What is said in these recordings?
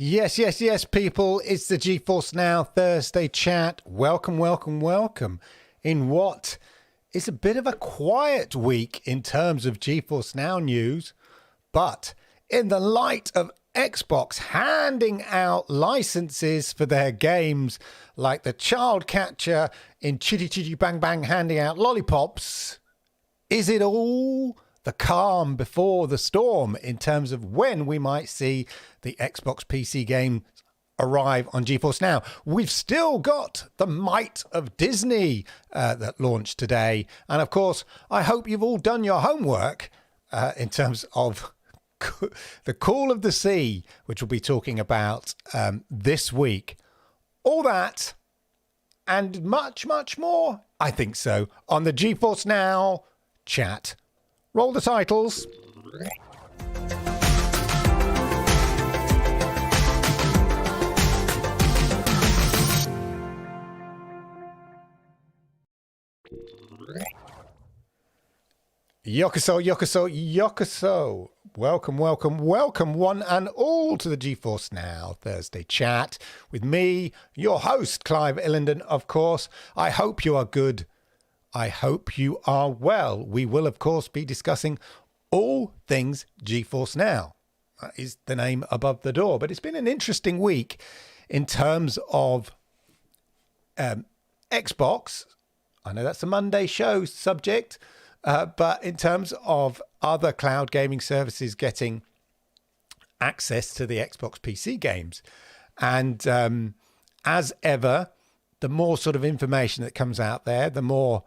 Yes, people. It's the GeForce Now Thursday Chat. Welcome. In what is a bit of a quiet week in terms of GeForce Now news, but in the light of Xbox handing out licenses for their games like the child catcher in Chitty Chitty Bang Bang handing out lollipops, is it all the calm before the storm in terms of when we might see the Xbox PC game arrive on GeForce Now? We've still got the might of Disney that launched today. And of course, I hope you've all done your homework in terms of the Call of the Sea, which we'll be talking about this week. All that and much more, I think so, on the GeForce Now Chat. Roll the titles. Yokoso. Welcome one and all to the GeForce Now Thursday Chat with me, your host, Clive Illenden, of course. I hope you are good. I hope you are well. We will, of course, be discussing all things GeForce Now. That is the name above the door. But it's been an interesting week in terms of Xbox. I know that's a Monday show subject, but in terms of other cloud gaming services getting access to the Xbox PC games. And as ever, the more sort of information that comes out there, the more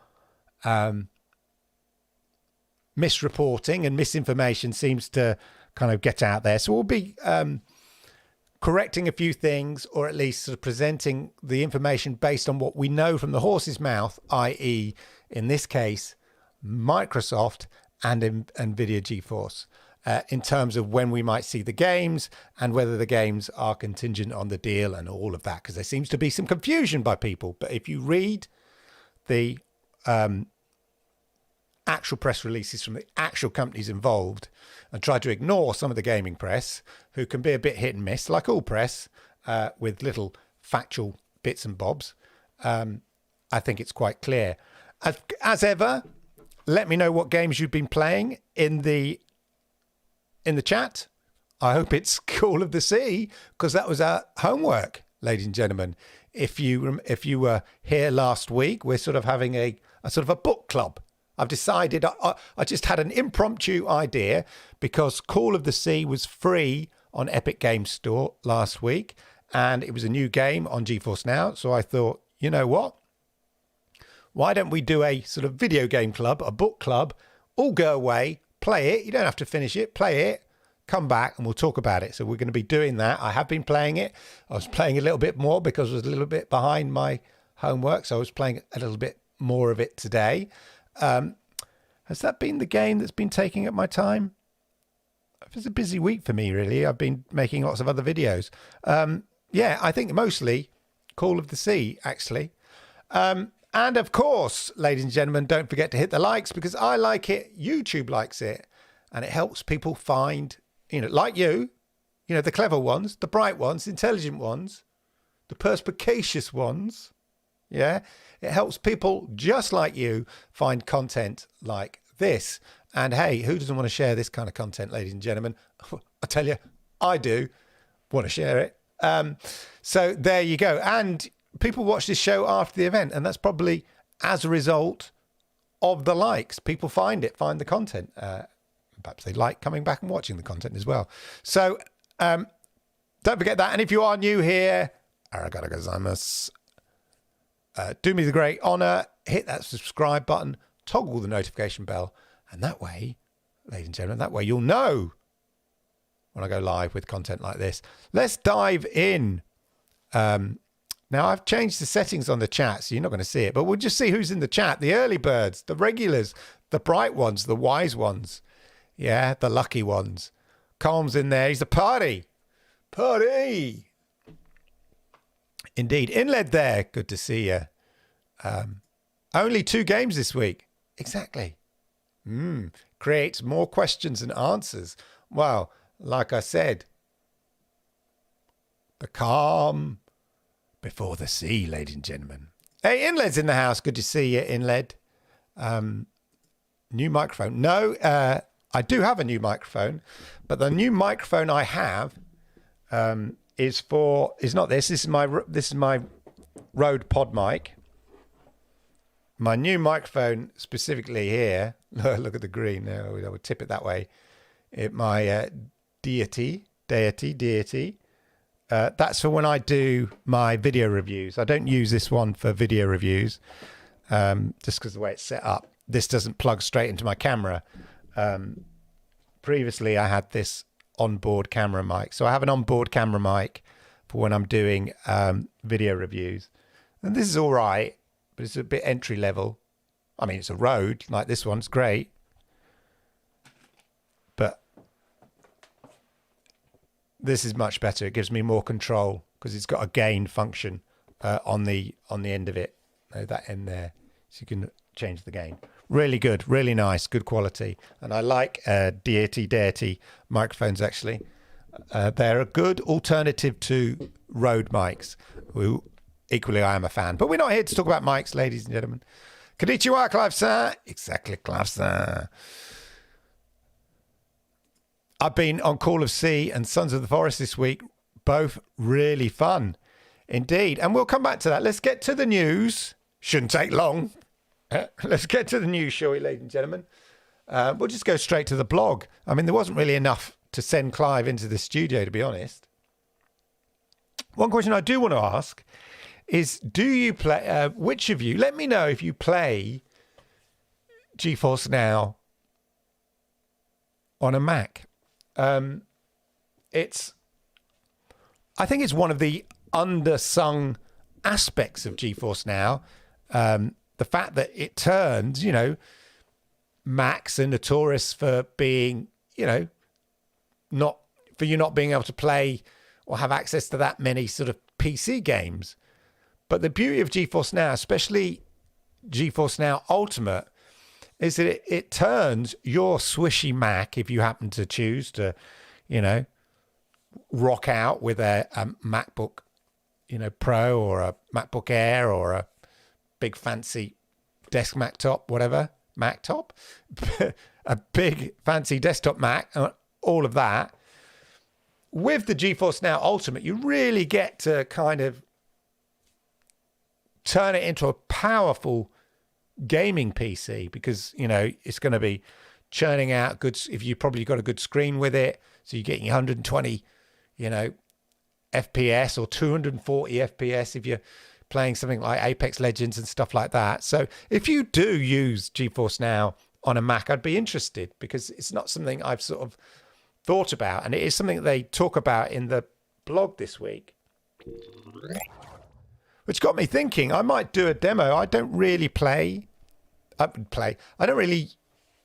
misreporting and misinformation seems to kind of get out there. So we'll be correcting a few things, or at least sort of presenting the information based on what we know from the horse's mouth, i.e. in this case, Microsoft and NVIDIA GeForce, in terms of when we might see the games and whether the games are contingent on the deal and all of that, because there seems to be some confusion by people. But if you read the actual press releases from the actual companies involved and try to ignore some of the gaming press, who can be a bit hit and miss, like all press, with little factual bits and bobs, I think it's quite clear. As ever, let me know what games you've been playing in the chat. I hope it's Call of the Sea, because that was our homework, ladies and gentlemen. If you were here last week, we're sort of having a sort of a book club. I've decided, I just had an impromptu idea, because Call of the Sea was free on Epic Games Store last week, and it was a new game on GeForce Now. So I thought, you know what? Why don't we do a sort of video game club, a book club, all go away, play it. You don't have to finish it, play it, come back and we'll talk about it. So we're going to be doing that. I have been playing it. I was playing a little bit more because I was a little bit behind my homework. So I was playing a little bit more of it today. Has that been the game that's been taking up my time? It's a busy week for me, really. I've been making lots of other videos. Yeah, I think mostly Call of the Sea, actually. And of course, ladies and gentlemen, don't forget to hit the likes, because I like it, YouTube likes it, and it helps people find, like you, the clever ones, the bright ones, the intelligent ones, the perspicacious ones. Yeah, it helps people just like you find content like this. And hey, who doesn't want to share this kind of content, ladies and gentlemen? I tell you, I do want to share it. So there you go. And people watch this show after the event, and that's probably as a result of the likes. People find the content. Perhaps they like coming back and watching the content as well. So don't forget that. And if you are new here, arigato gozaimasu. Do me the great honor, hit that subscribe button, toggle the notification bell, and that way, ladies and gentlemen, you'll know when I go live with content like this. Let's dive in. Now, I've changed the settings on the chat, so you're not going to see it, but we'll just see who's in the chat. The early birds, the regulars, the bright ones, the wise ones. Yeah, the lucky ones. Calm's in there. He's a party. Party. Indeed. Inled there. Good to see you. Only 2 games this week. Exactly. Creates more questions than answers. Well, like I said, The calm before the sea, ladies and gentlemen. Hey, Inled's in the house. Good to see you, Inled. New microphone. No, I do have a new microphone, but the new microphone I have is not this. This is my Rode Pod mic. My new microphone specifically here. Look at the green. I would tip it that way. My deity. That's for when I do my video reviews. I don't use this one for video reviews, just because of the way it's set up. This doesn't plug straight into my camera. Previously, I had this onboard camera mic. So I have an onboard camera mic for when I'm doing video reviews. And this is all right, but it's a bit entry level. I mean, it's a Rode, like this one's great. But this is much better. It gives me more control because it's got a gain function on the end of it. That end there, so you can change the gain. Really good, really nice, good quality. And I like deity microphones actually. They're a good alternative to Rode mics. Who equally I am a fan. But we're not here to talk about mics, ladies and gentlemen. Konnichiwa, Clive-san. Exactly, Clive-san. I've been on Call of Sea and Sons of the Forest this week. Both really fun indeed. And we'll come back to that. Let's get to the news. Shouldn't take long. Let's get to the news, shall we, ladies and gentlemen? We'll just go straight to the blog. I mean, there wasn't really enough to send Clive into the studio, to be honest. One question I do want to ask is, do you play, which of you, let me know if you play GeForce Now on a Mac. I think it's one of the undersung aspects of GeForce Now. The fact that it turns, Macs are notorious for being, not being able to play or have access to that many sort of PC games. But the beauty of GeForce Now, especially GeForce Now Ultimate, is that it turns your swishy Mac, if you happen to choose to, rock out with a MacBook, Pro or a MacBook Air or a big fancy desk Mac top, whatever, Mac top, a big fancy desktop Mac, all of that. With the GeForce Now Ultimate, you really get to kind of turn it into a powerful gaming PC because, it's going to be churning out good, if you probably got a good screen with it. So you're getting 120, FPS or 240 FPS if you're playing something like Apex Legends and stuff like that. So if you do use GeForce Now on a Mac, I'd be interested because it's not something I've sort of thought about. And it is something that they talk about in the blog this week, which got me thinking I might do a demo. I don't really I don't really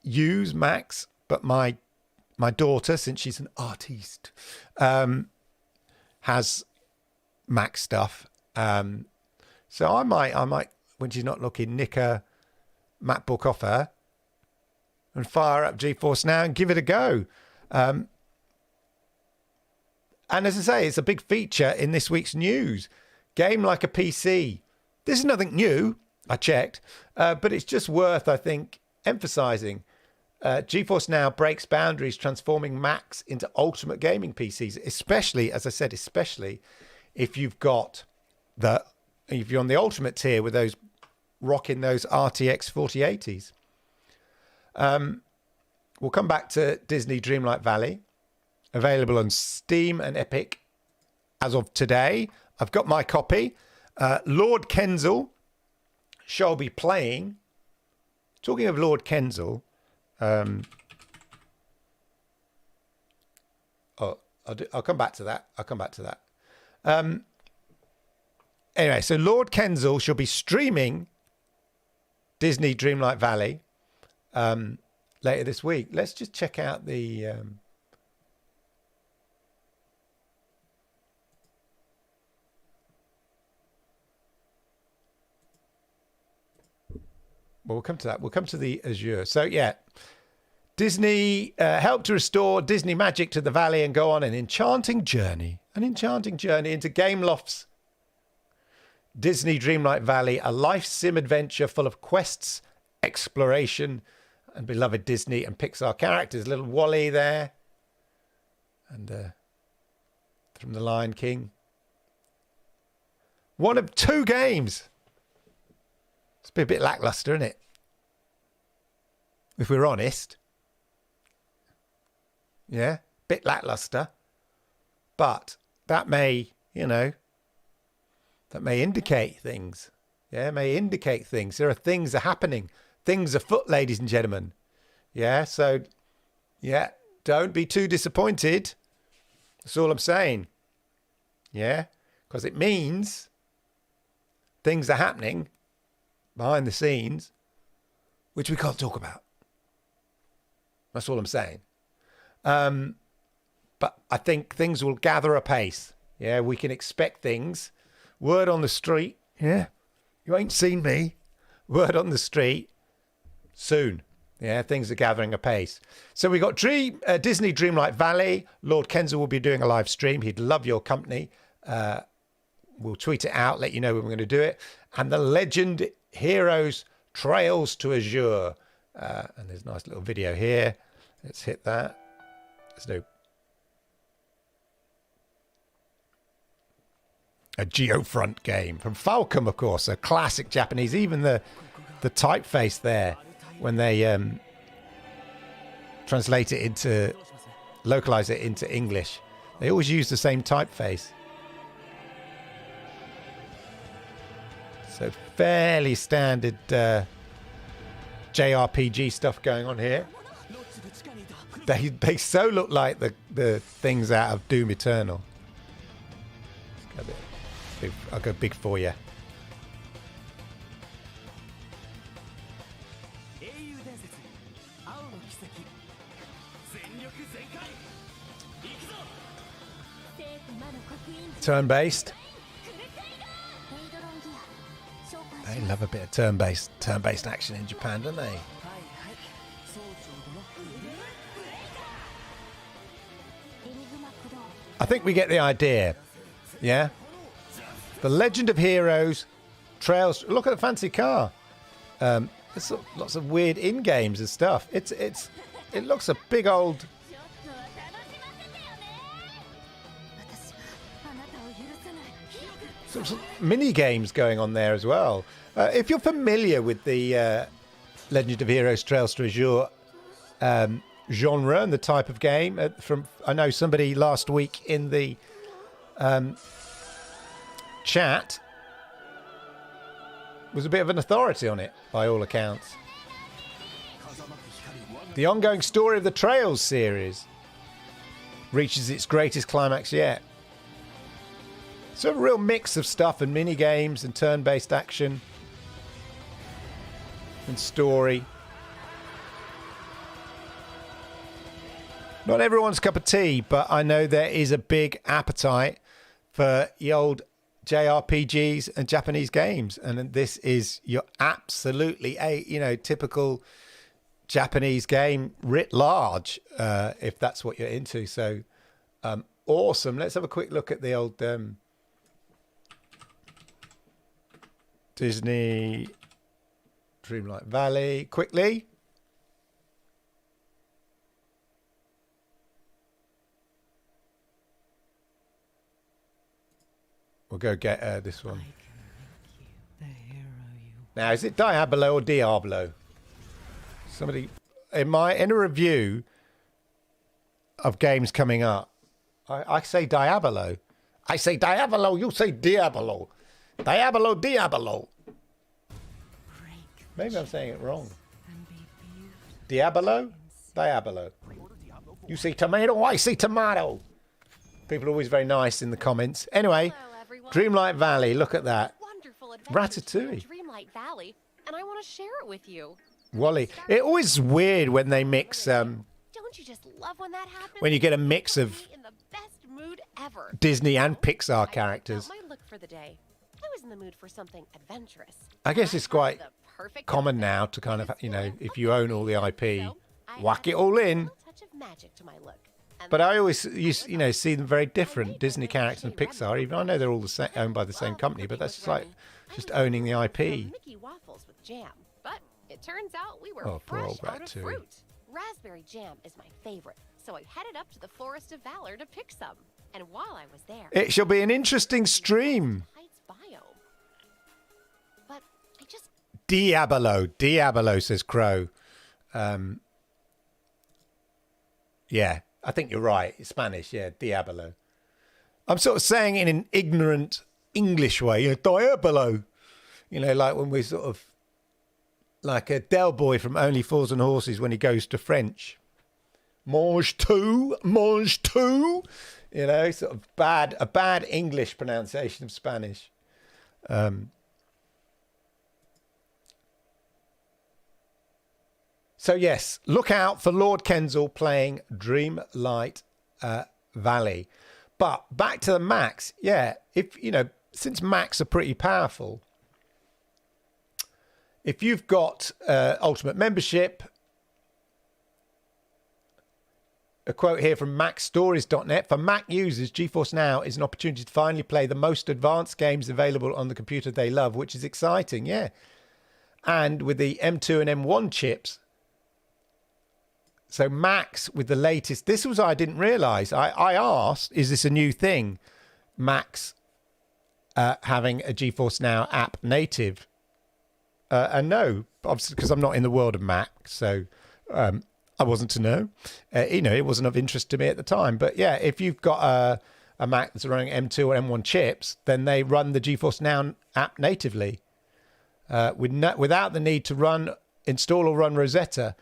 use Macs, but my daughter, since she's an artiste, has Mac stuff. So I might, when she's not looking, nick a MacBook off her and fire up GeForce Now and give it a go. And as I say, it's a big feature in this week's news. Game like a PC. This is nothing new, I checked, but it's just worth, I think, emphasizing. GeForce Now breaks boundaries, transforming Macs into ultimate gaming PCs, especially, as I said, especially if you're on the ultimate tier with those rocking those RTX 4080s. We'll come back to Disney Dreamlight Valley, available on Steam and Epic as of today. I've got my copy. Lord Kensal shall be playing. Talking of Lord Kensal, I'll come back to that. Anyway, so Lord Kensal shall be streaming Disney Dreamlight Valley later this week. Let's just check out the... Well, we'll come to that. We'll come to the Azure. So, yeah, Disney helped to restore Disney magic to the valley and go on an enchanting journey into Gameloft's Disney Dreamlight Valley, a life sim adventure full of quests, exploration, and beloved Disney and Pixar characters. Little Wally there, and from The Lion King. One of 2 games. It's been a bit lackluster, isn't it? If we're honest. Yeah, bit lackluster. But that may, that may indicate things. Yeah, it may indicate things. There are things are happening. Things afoot, ladies and gentlemen. Yeah, so, yeah, don't be too disappointed. That's all I'm saying. Yeah, because it means things are happening behind the scenes, which we can't talk about. That's all I'm saying. But I think things will gather apace. Yeah, we can expect things. Word on the street. Yeah, you ain't seen me. Word on the street. Soon. Yeah, things are gathering apace. So we got Disney Dreamlight Valley. Lord Kenza will be doing a live stream. He'd love your company. We'll tweet it out, let you know when we're going to do it. And the Legend Heroes Trails to Azure. And there's a nice little video here. Let's hit that. There's no... A Geofront game from Falcom, of course. A classic Japanese. Even the typeface there, when they translate it into... localize it into English. They always use the same typeface. So fairly standard JRPG stuff going on here. They so look like the things out of Doom Eternal. I'll go big for you. Turn-based. They love a bit of turn-based action in Japan, don't they? I think we get the idea. Yeah? The Legend of Heroes, Trails. Look at the fancy car. There's lots of weird in-games and stuff. It looks a big old... some mini games going on there as well. If you're familiar with the Legend of Heroes Trails to Azure genre and the type of game, I know somebody last week in the chat was a bit of an authority on it, by all accounts. The ongoing story of the Trails series reaches its greatest climax yet. So a real mix of stuff and mini games and turn-based action and story. Not everyone's cup of tea, but I know there is a big appetite for the old JRPGs and Japanese games, and this is your absolutely typical Japanese game writ large, if that's what you're into. So awesome. Let's have a quick look at the old Disney Dreamlight Valley quickly. We'll go get this one. Now, is it Diablo or Diablo? Somebody in a review of games coming up, I say Diablo. I say Diablo. You say Diablo. Diablo, Diablo. Maybe I'm saying it wrong. Diablo, Diablo. You say tomato. I say tomato. People are always very nice in the comments. Anyway. Dreamlight Valley, look at that. Ratatouille. Dreamlight Valley, and I want to share it with you. Wally. It always weird when they mix Don't you just love when that happens? when you get a mix of in the best mood ever. Disney and Pixar characters. My look for the day. I was in the mood for something adventurous. I guess it's quite common now to kind of, if you own all the IP, whack it all in. A touch of magic to my look. And But I always see them very different, Disney characters and Pixar. Even I know they're all owned by the same company, but that's just like just owning the IP. Mickey waffles with jam, but it turns out we were Oh, poor fresh old out of Ratatouille. fruit. Raspberry jam is my favorite, so I headed up to the Forest of Valor to pick some. And while I was there, It shall be an interesting stream. Heights biome. But I just Diabolo, says Crow. Yeah, I think you're right. It's Spanish, yeah, Diabolo. I'm sort of saying it in an ignorant English way, Diabolo. Like when we're sort of like a Del Boy from Only Fools and Horses when he goes to French. Mange tout, sort of a bad English pronunciation of Spanish. So yes, look out for Lord Kensal playing Dreamlight Valley. But back to the Macs, yeah, since Macs are pretty powerful, if you've got Ultimate Membership, a quote here from MacStories.net, for Mac users, GeForce Now is an opportunity to finally play the most advanced games available on the computer they love, which is exciting, yeah. And with the M2 and M1 chips, so Macs with the latest, this was I didn't realise. I asked, is this a new thing? Macs having a GeForce Now app native. And no, obviously because I'm not in the world of Mac, so I wasn't to know. It wasn't of interest to me at the time. But yeah, if you've got a Mac that's running M2 or M1 chips, then they run the GeForce Now app natively without the need to install or run Rosetta.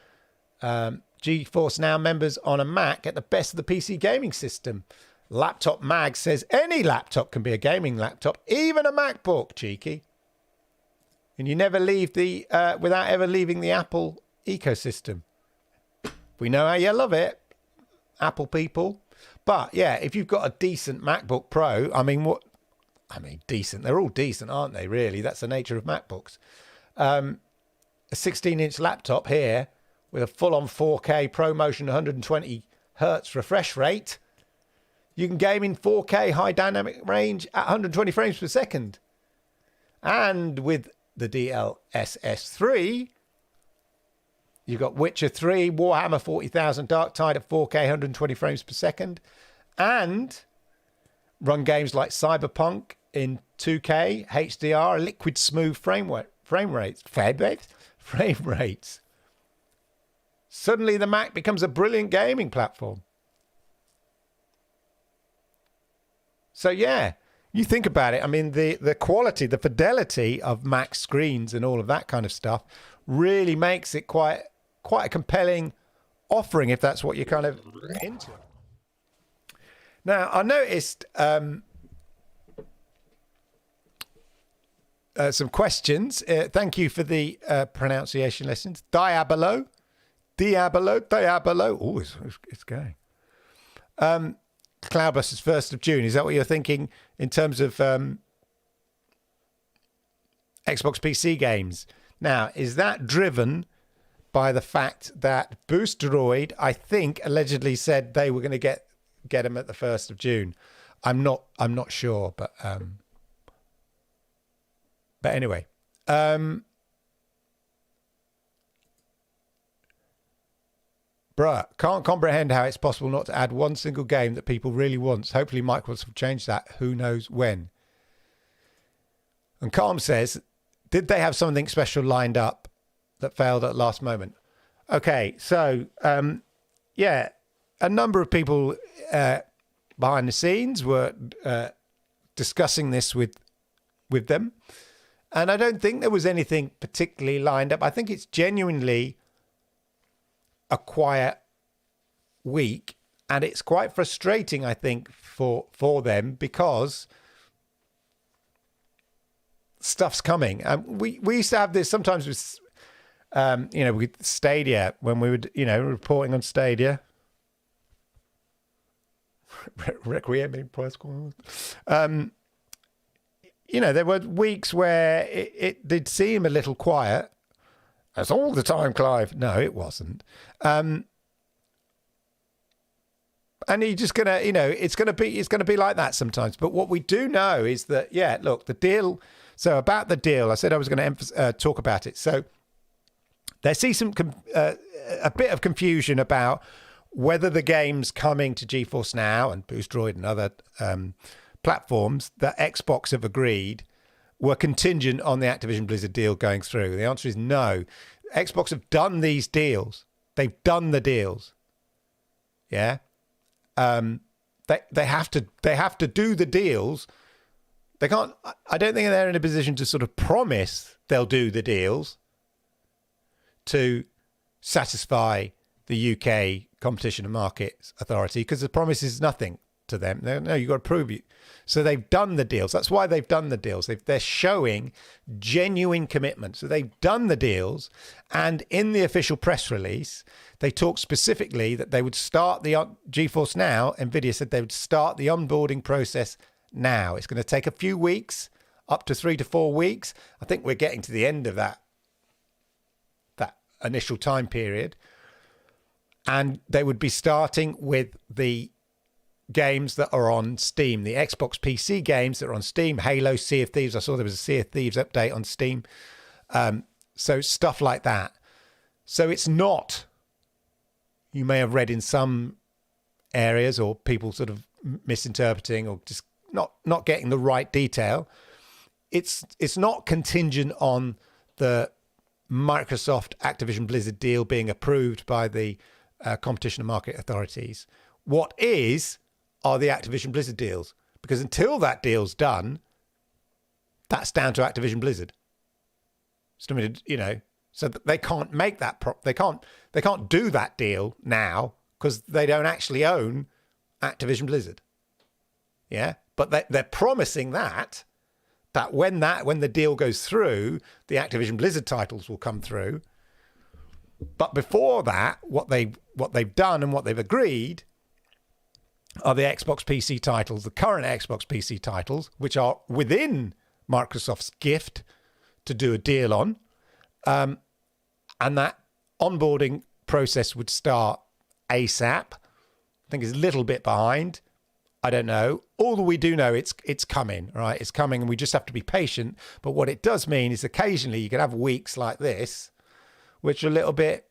GeForce Now members on a Mac get the best of the PC gaming system. Laptop Mag says any laptop can be a gaming laptop, even a MacBook, cheeky. And you never leave without ever leaving the Apple ecosystem. We know how you love it, Apple people. But yeah, if you've got a decent MacBook Pro, decent. They're all decent, aren't they, really? That's the nature of MacBooks. A 16-inch laptop here with a full-on 4K ProMotion 120 hertz refresh rate. You can game in 4K high dynamic range at 120 frames per second. And with the DLSS 3, you've got Witcher 3, Warhammer 40,000 Dark Tide at 4K 120 frames per second. And run games like Cyberpunk in 2K, HDR, liquid smooth frame rates. Suddenly the Mac becomes a brilliant gaming platform. So yeah, you think about it. I mean, the quality, the fidelity of Mac screens and all of that kind of stuff really makes it quite a compelling offering if that's what you're kind of into. Now, I noticed some questions. Thank you for the pronunciation lessons. Diabolo. Oh, it's going. Cloudburst is 1st of June. Is that what you're thinking in terms of Xbox PC games? Now, is that driven by the fact that Boosteroid, I think, allegedly said they were going to get them at the 1st of June? I'm not sure, but anyway. Bruh, can't comprehend how it's possible not to add one single game that people really want. Hopefully Microsoft will change that. Who knows when? And Calm says, did they have something special lined up that failed at the last moment? Okay, so, yeah, a number of people behind the scenes were discussing this with them. And I don't think there was anything particularly lined up. I think it's genuinely a quiet week, and it's quite frustrating, I think, for them because stuff's coming. We used to have this sometimes with with Stadia when we would reporting on Stadia. Requiem in Pascal. There were weeks where it did seem a little quiet. That's all the time, Clive. No, it wasn't. And you're just gonna, it's gonna be like that sometimes. But what we do know is that, look, the deal. So about the deal, I said I was going to talk about it. So there seems a bit of confusion about whether the games coming to GeForce Now and Boostroid and other platforms that Xbox have agreed were contingent on the Activision Blizzard deal going through. The answer is no. Xbox have done these deals. They've done the deals. Yeah. They have to do the deals. They can't. I don't think they're in a position to sort of promise they'll do the deals to satisfy the UK Competition and Markets Authority, because the promise is nothing to them. No, you've got to prove it. So they've done the deals. That's why they've done the deals. They're showing genuine commitment. So they've done the deals. And in the official press release, they talked specifically that they would start the GeForce Now. NVIDIA said they would start the onboarding process now. It's going to take a few weeks, up to 3 to 4 weeks. I think we're getting to the end of that initial time period. And they would be starting with the games that are on Steam, the Xbox PC games that are on Steam, Halo, Sea of Thieves. I saw there was a Sea of Thieves update on Steam. So stuff like that. So it's not, you may have read in some areas or people sort of misinterpreting or just not getting the right detail. It's not contingent on the Microsoft Activision Blizzard deal being approved by the Competition and Market Authorities. What are the Activision Blizzard deals, because until that deal's done, that's down to Activision Blizzard. So they can't make that. They can't do that deal now because they don't actually own Activision Blizzard. Yeah, but they're promising that when the deal goes through, the Activision Blizzard titles will come through. But before that, what they've done and what they've agreed are the Xbox PC titles, the current Xbox PC titles, which are within Microsoft's gift to do a deal on. And that onboarding process would start ASAP. I think it's a little bit behind. I don't know. All that we do know, it's coming, right? It's coming, and we just have to be patient. But what it does mean is occasionally you can have weeks like this, which are a little bit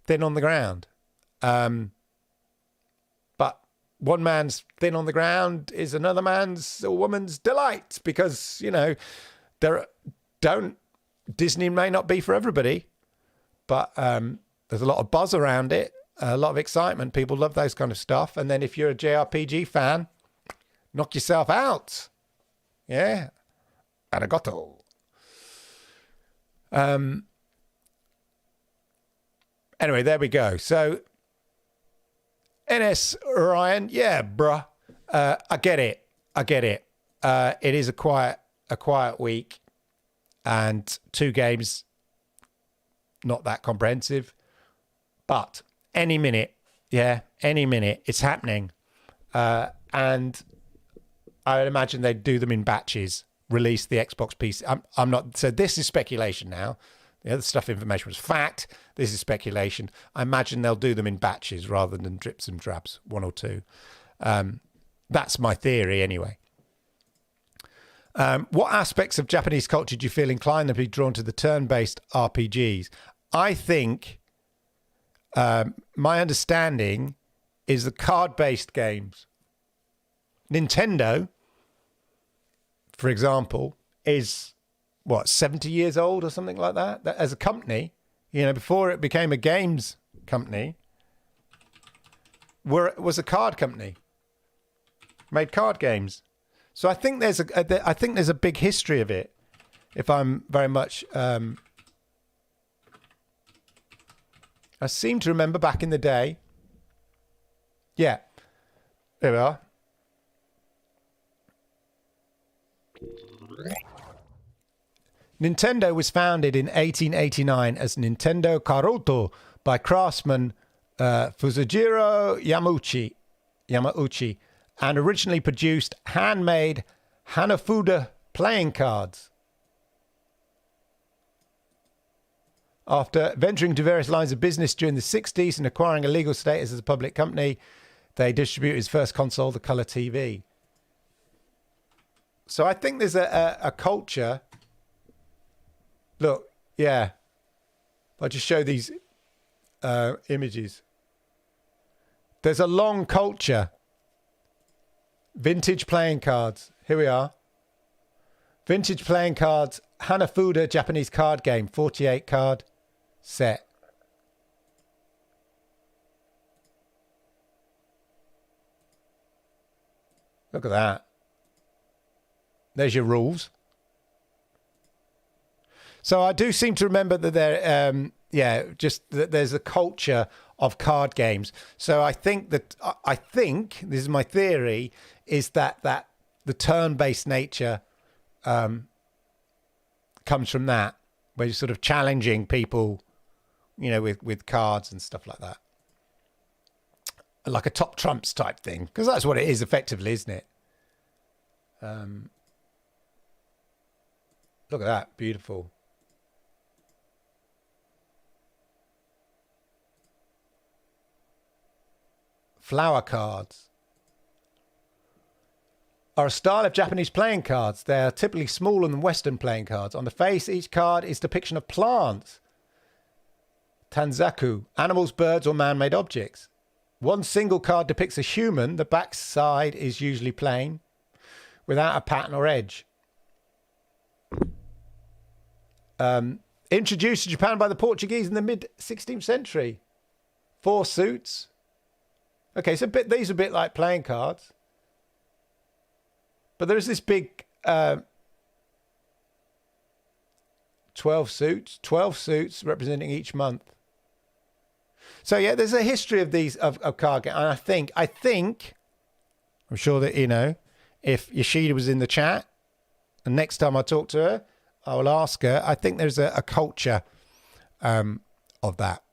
thin on the ground. But one man's thin on the ground is another man's or woman's delight, because, Disney may not be for everybody, but there's a lot of buzz around it, a lot of excitement. People love those kind of stuff. And then if you're a JRPG fan, knock yourself out. Yeah. Arigato. Anyway, there we go. So, NS Ryan, yeah, bruh. I get it. It is a quiet week, and 2 games, not that comprehensive. But any minute, it's happening. And I would imagine they'd do them in batches, release the Xbox PC. I'm not, so this is speculation now. The other stuff, information was fact. This is speculation. I imagine they'll do them in batches rather than drips and drabs, 1 or 2. That's my theory anyway. What aspects of Japanese culture do you feel inclined to be drawn to the turn-based RPGs? I think my understanding is the card-based games. Nintendo, for example, is 70 years old or something like that? That as a company, before it became a games company, was a card company, made card games. So I think there's a big history of it. If I'm very much, I seem to remember back in the day. Yeah, there we are. Nintendo was founded in 1889 as Nintendo Karuto by craftsman Fusajiro Yamauchi, and originally produced handmade Hanafuda playing cards. After venturing to various lines of business during the 60s and acquiring a legal status as a public company, they distributed his first console, the Color TV. So I think there's a culture. Look, yeah. I'll just show these images. There's a long culture. Vintage playing cards. Here we are. Vintage playing cards. Hanafuda Japanese card game. 48 card set. Look at that. There's your rules. So I do seem to remember that there, just that there's a culture of card games. So I think this is my theory, is that the turn-based nature comes from that, where you're sort of challenging people, with cards and stuff like that. Like a top trumps type thing, because that's what it is effectively, isn't it? Look at that, beautiful. Flower cards are a style of Japanese playing cards. They are typically smaller than Western playing cards. On the face, each card is a depiction of plants, tanzaku, animals, birds, or man-made objects. One single card depicts a human. The back side is usually plain, without a pattern or edge. Introduced to Japan by the Portuguese in the mid-16th century. 4 suits. Okay, so these are a bit like playing cards. But there's this big 12 suits representing each month. So yeah, there's a history of these of card games. And I think, I'm sure that, if Yoshida was in the chat, and next time I talk to her, I will ask her. I think there's a culture of that.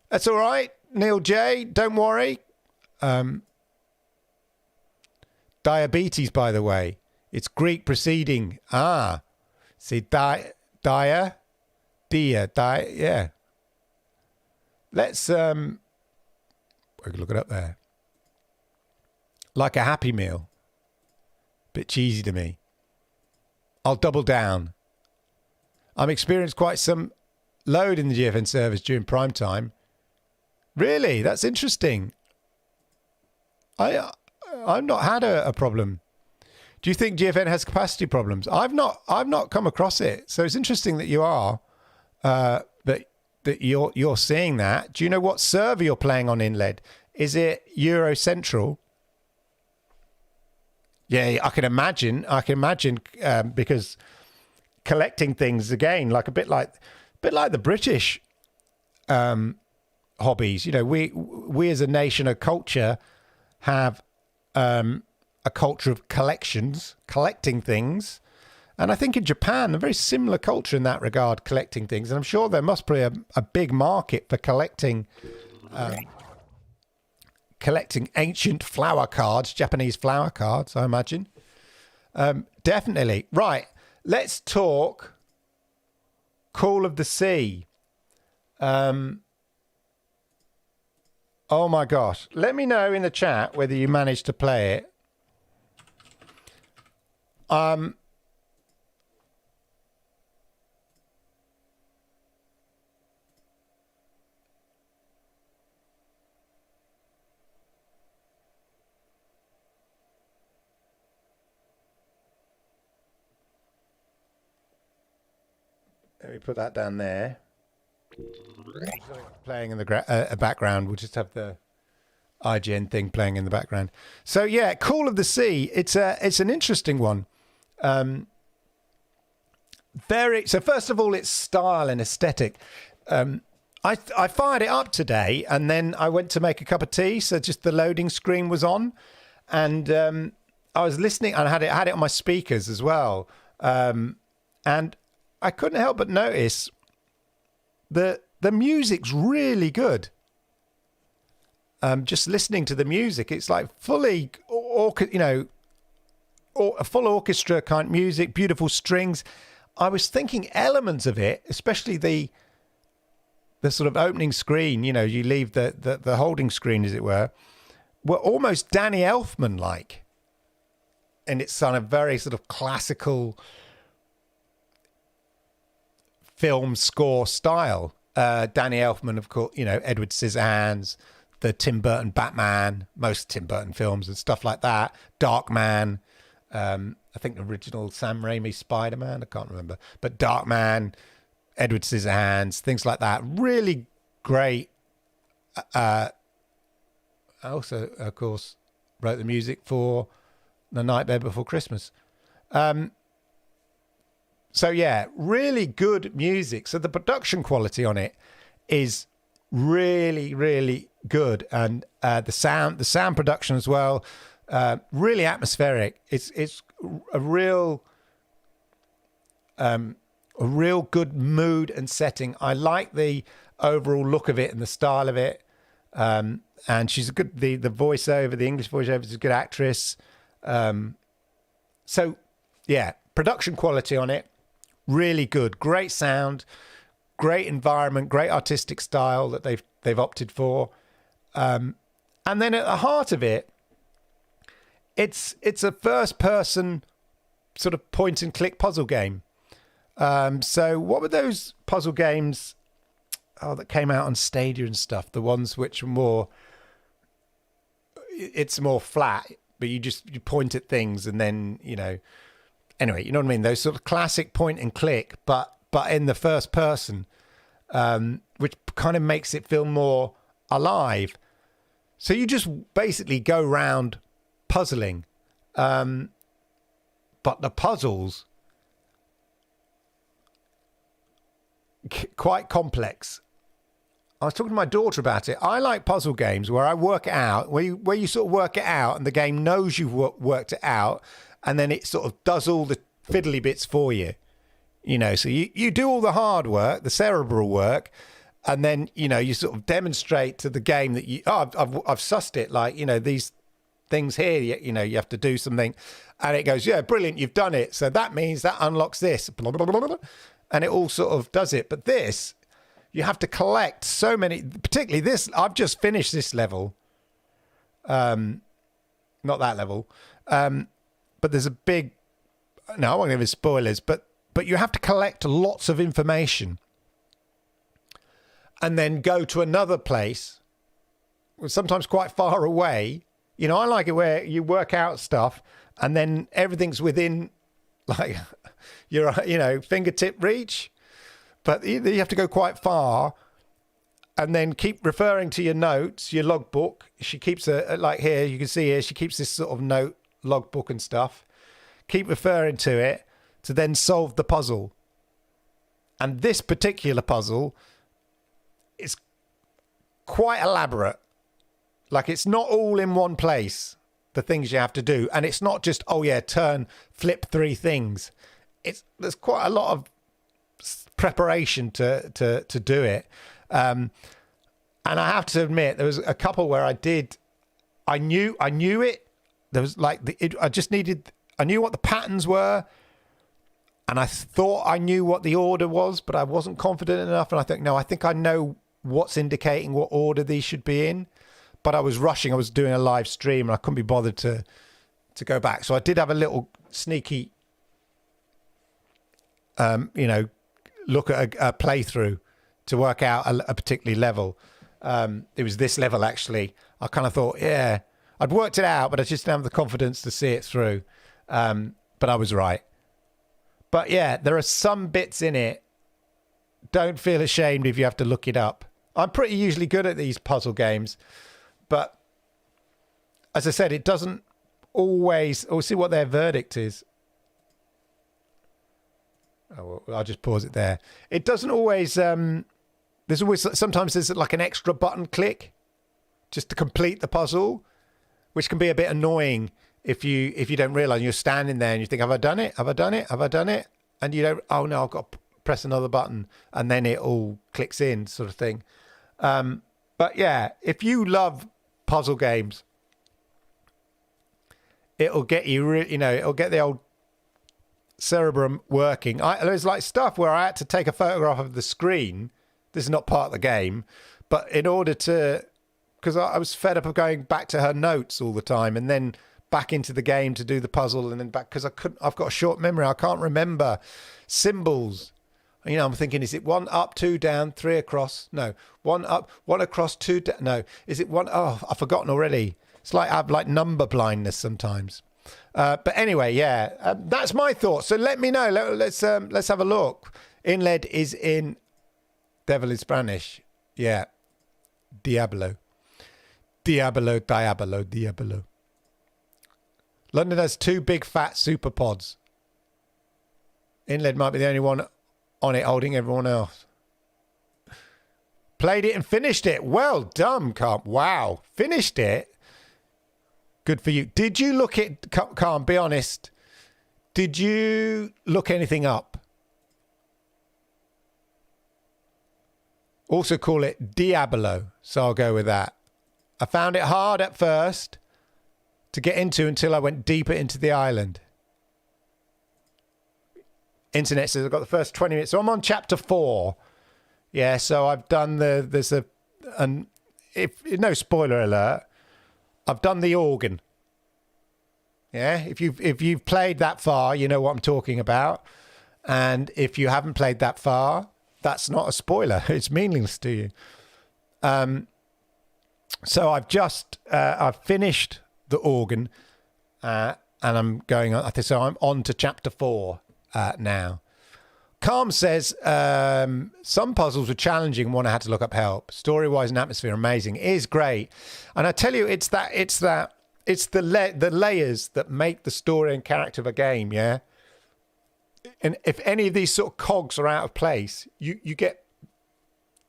That's all right, Neil J. Don't worry. Diabetes, by the way. It's Greek preceding. See, dia. Yeah. Let's we can look it up there. Like a Happy Meal. Bit cheesy to me. I'll double down. I'm experienced quite some load in the GFN service during prime time. Really? That's interesting. I've not had a problem. Do you think GFN has capacity problems? I've not come across it. So it's interesting that you are, that you're seeing that. Do you know what server you're playing on inLED? Is it Euro Central? Yeah, I can imagine. Because collecting things again, like a bit like the British hobbies. We as a nation, a culture, have a culture of collecting things. And I think in Japan, a very similar culture in that regard, collecting things. And I'm sure there must be a big market for collecting ancient flower cards, Japanese flower cards, I imagine. Definitely. Right. Let's talk Call of the Sea. Oh my gosh. Let me know in the chat whether you managed to play it. Let me put that down there. Playing in the background. We'll just have the IGN thing playing in the background. So yeah, Call of the Sea. It's an interesting one. So first of all, its style and aesthetic. I fired it up today, and then I went to make a cup of tea. So just the loading screen was on, and I was listening, and I had it on my speakers as well. And I couldn't help but notice that the music's really good. Just listening to the music, it's like fully, a full orchestra kind of music, beautiful strings. I was thinking elements of it, especially the sort of opening screen, you leave the holding screen, as it were almost Danny Elfman-like. And it's on a very sort of classical film score style. Danny Elfman, of course, Edward Scissorhands, the Tim Burton Batman, most Tim Burton films and stuff like that. Darkman, I think the original Sam Raimi Spider-Man, I can't remember. But Darkman, Edward Scissorhands, things like that. Really great. I also, of course, wrote the music for The Nightmare Before Christmas. So yeah, really good music. So the production quality on it is really, really good, and the sound production as well, really atmospheric. It's a real good mood and setting. I like the overall look of it and the style of it. And she's a good, the voiceover, the English voiceover is a good actress. So yeah, production quality on it, really good. Great sound, great environment, great artistic style that they've opted for. And then at the heart of it, it's a first person sort of point and click puzzle game. So what were those puzzle games that came out on Stadia and stuff? The ones which were more, it's more flat, but you point at things and then, anyway, you know what I mean? Those sort of classic point and click, but in the first person, which kind of makes it feel more alive. So you just basically go round puzzling. But the puzzles, quite complex. I was talking to my daughter about it. I like puzzle games where I work it out, where you sort of work it out and the game knows you've worked it out, and then it sort of does all the fiddly bits for you. So you do all the hard work, the cerebral work, and then, you sort of demonstrate to the game that I've sussed it, like, these things here, you have to do something, and it goes, yeah, brilliant, you've done it. So that means that unlocks this, blah, blah, blah, blah, blah, and it all sort of does it. But this, you have to collect so many, particularly this, I've just finished this level. Not that level. But there's a big, no, I won't give you spoilers, but you have to collect lots of information and then go to another place, sometimes quite far away. I like it where you work out stuff and then everything's within like your, fingertip reach, but you have to go quite far and then keep referring to your notes, your logbook. She keeps like here, you can see here, she keeps this sort of note logbook and stuff. Keep referring to it to then solve the puzzle. And this particular puzzle is quite elaborate. Like, it's not all in one place, the things you have to do. And it's not just, flip 3 things. There's quite a lot of preparation to do it. And I have to admit, there was a couple where I knew it. There was like, I knew what the patterns were. And I thought I knew what the order was, but I wasn't confident enough. And I think I know what's indicating what order these should be in. But I was rushing. I was doing a live stream and I couldn't be bothered to go back. So I did have a little sneaky, look at a playthrough to work out a particular level. It was this level, actually. I kind of thought, yeah, I'd worked it out, but I just didn't have the confidence to see it through. But I was right. But yeah, there are some bits in it. Don't feel ashamed if you have to look it up. I'm pretty usually good at these puzzle games. But as I said, it doesn't always... We'll see what their verdict is. Oh, well, I'll just pause it there. It doesn't always... Sometimes there's like an extra button click just to complete the puzzle, which can be a bit annoying if you don't realise. You're standing there and you think, have I done it? Have I done it? Have I done it? And you don't... Oh, no, I've got to press another button. And then it all clicks in, sort of thing. But yeah, if you love puzzle games, it'll get you, it'll get the old cerebrum working. There's like stuff where I had to take a photograph of the screen. This is not part of the game, but in order to, because I was fed up of going back to her notes all the time and then back into the game to do the puzzle and then back, because I've got a short memory. I can't remember symbols. I'm thinking, is it 1 up, 2 down, 3 across? No. 1 up, 1 across, 2 down. No. Is it 1? Oh, I've forgotten already. It's like I have like number blindness sometimes. But anyway, yeah, that's my thoughts. So let me know. Let's have a look. Inled is in devil in Spanish. Yeah. Diablo. Diablo, Diablo, Diablo. London has 2 big fat super pods. Inled might be the only one on it holding everyone else. Played it and finished it. Well done, Calm. Wow. Finished it. Good for you. Did you look it, Calm, be honest. Did you look anything up? Also call it Diablo, so I'll go with that. I found it hard at first to get into until I went deeper into the island. Internet says I've got the first 20 minutes. So I'm on chapter 4. Yeah, so I've done no spoiler alert, I've done the organ. Yeah, if you've played that far, you know what I'm talking about. And if you haven't played that far, that's not a spoiler. It's meaningless to you. So I've finished the organ, and I'm going on. So I'm on to chapter 4 now. Calm says some puzzles were challenging. One I had to look up help. Story-wise and atmosphere, amazing. It is great, and I tell you, it's the layers that make the story and character of a game. Yeah, and if any of these sort of cogs are out of place, you get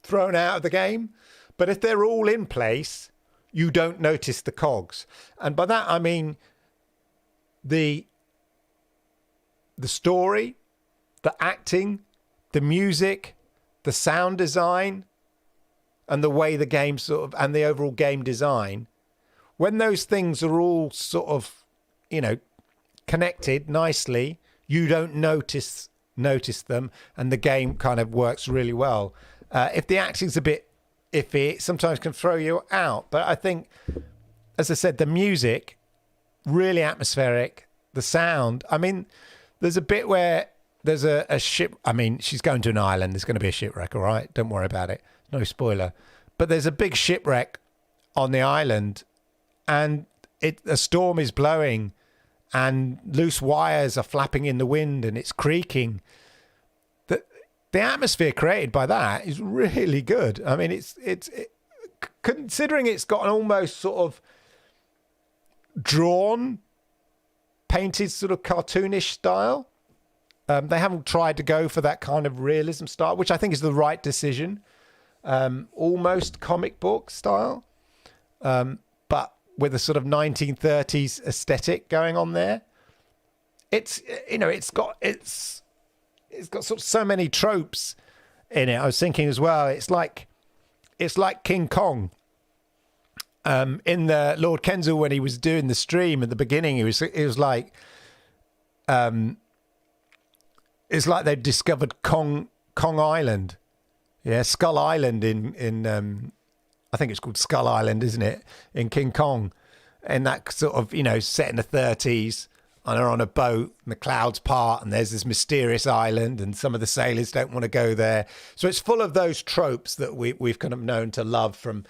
thrown out of the game. But if they're all in place, you don't notice the cogs. And by that I mean the story, the acting, the music, the sound design, and the way the game and the overall game design. When those things are all sort of, connected nicely, you don't notice them, and the game kind of works really well. If the acting's a bit iffy, it sometimes can throw you out. But I think, as I said, the music, really atmospheric. The sound, there's a bit where there's a ship. She's going to an island. There's going to be a shipwreck, all right? Don't worry about it. No spoiler. But there's a big shipwreck on the island, and a storm is blowing, and loose wires are flapping in the wind, and it's creaking. The atmosphere created by that is really good. Considering it's got an almost sort of drawn, painted sort of cartoonish style. They haven't tried to go for that kind of realism style, which I think is the right decision. Almost comic book style, but with a sort of 1930s aesthetic going on there. It's got sort of so many tropes in it. I was thinking as well, it's like King Kong. In the Lord Kensal, when he was doing the stream at the beginning, it was like, it's like they'd discovered Kong Island. Yeah, Skull Island in I think it's called Skull Island, isn't it? In King Kong. And that sort of, set in the 30s, and they're on a boat and the clouds part and there's this mysterious island and some of the sailors don't want to go there. So it's full of those tropes that we've kind of known to love from,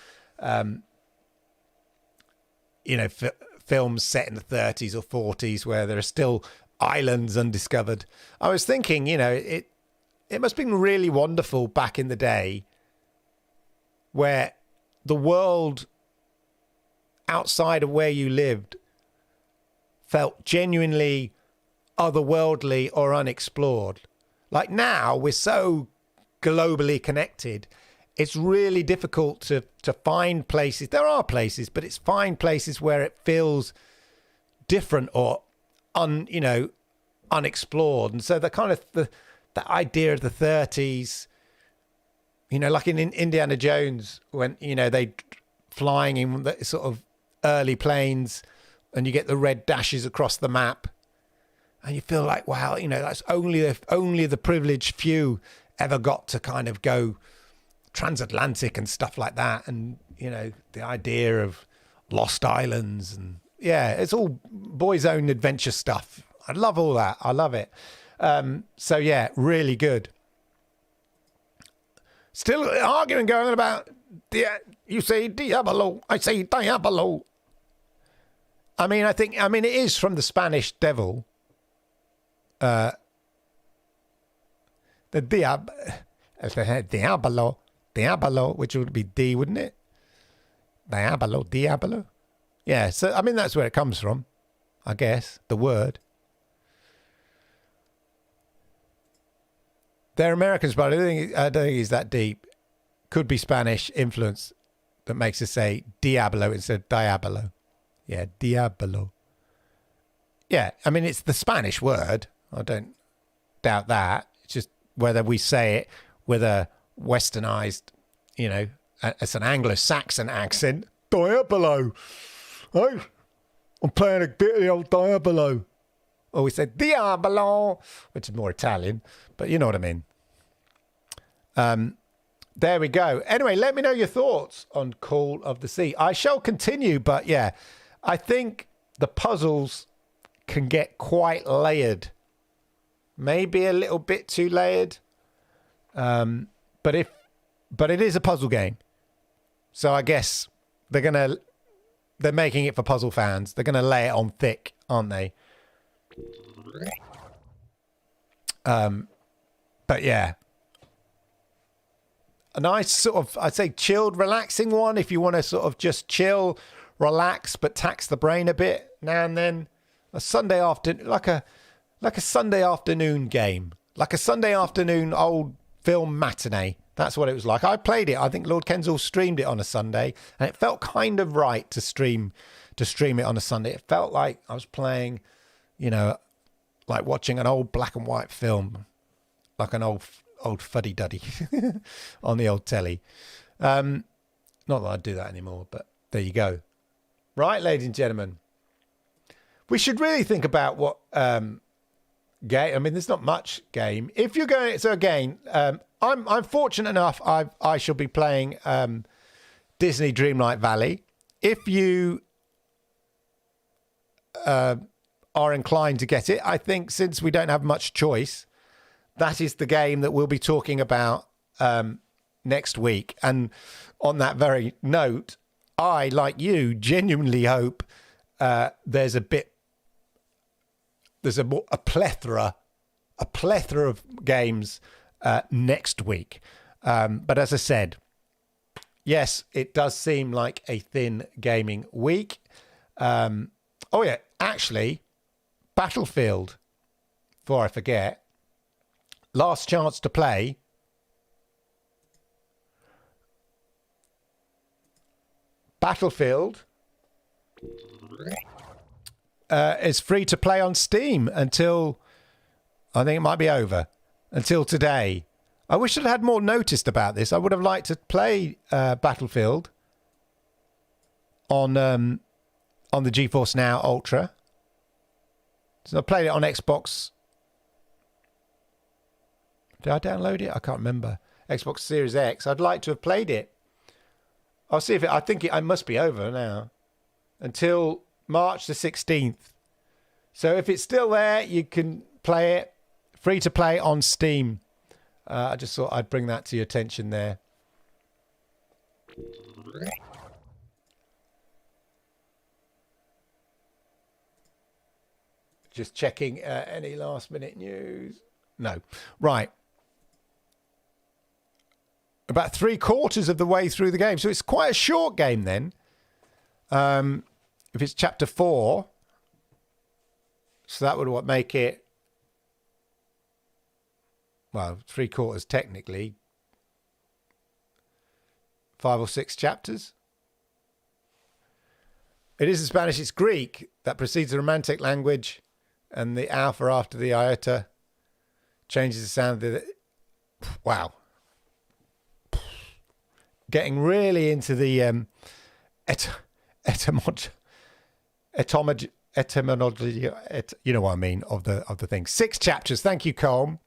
films set in the 30s or 40s where there are still islands undiscovered. I was thinking, it must have been really wonderful back in the day where the world outside of where you lived felt genuinely otherworldly or unexplored. Like now, we're so globally connected, it's really difficult to find places. There are places, but it's find places where it feels different or unexplored. And so the kind of the idea of the 30s, like in Indiana Jones, when they flying in the sort of early planes and you get the red dashes across the map, And you feel like, wow, you know, that's only the privileged few ever got to kind of go transatlantic and stuff like that. And, you know, the idea of lost islands and, yeah, it's all boys' own adventure stuff. I love all that. I love it. So, yeah, really good. Still an argument going on about, you say Diablo, I say Diablo. I mean, it is from the Spanish devil. The Diablo, which would be D, wouldn't it? Diablo. Yeah, so, I mean, that's where it comes from, I guess, the word. They're Americans, but I don't think it's that deep. Could be Spanish influence that makes us say Diablo instead of Diablo. Yeah, Diablo. Yeah, I mean, it's the Spanish word. I don't doubt that. It's just whether we say it with a westernized, you know, it's an Anglo-Saxon accent. Diablo. Oh, I'm playing a bit of the old Diablo. Or we say Diablo, which is more Italian, but you know what I mean. There we go. Anyway, let me know your thoughts on Call of the Sea. I shall continue, but yeah, I think the puzzles can get quite layered. Maybe a little bit too layered. But it is a puzzle game. So I guess they're making it for puzzle fans. They're gonna lay it on thick, aren't they? But yeah. A nice sort of, I'd say, chilled, relaxing one if you want to sort of just chill, relax, but tax the brain a bit now and then. A Sunday afternoon, like a Sunday afternoon game, like a Sunday afternoon old film matinee. That's what it was like. I played it. I think Lord Kensal streamed it on a Sunday, and it felt kind of right to stream it on a Sunday. It felt like I was playing, you know, like watching an old black and white film, like an old fuddy-duddy on the old telly. Not that I do that anymore, but there you go. Right, ladies and gentlemen. We should really think about what game. I mean, there's not much game. If you're going, so again, I'm fortunate enough. I shall be playing Disney Dreamlight Valley. If you are inclined to get it, I think since we don't have much choice, that is the game that we'll be talking about next week. And on that very note, I, like you, genuinely hope there's a plethora of games next week. But as I said, yes, it does seem like a thin gaming week. Oh yeah, actually, Battlefield, before I forget, last chance to play. Battlefield is free to play on Steam until, I think it might be over, until today. I wish I'd had more notice about this. I would have liked to play Battlefield on the GeForce Now Ultra. So I played it on Xbox. Did I download it? I can't remember. Xbox Series X. I'd like to have played it. I'll see if it... I think it must be over now. Until March the 16th. So if it's still there, you can play it. Free to play on Steam. I just thought I'd bring that to your attention there. Just checking any last minute news. No. Right. About 3/4 of the way through the game. So it's quite a short game then. If it's chapter 4. So that would make it, well, 3/4 technically. 5 or 6 chapters. It is in Spanish. It's Greek that precedes the Romantic language, and the alpha after the iota changes the sound of the... Wow. Getting etymology, you know what I mean, of the thing. 6 chapters. Thank you, Colm.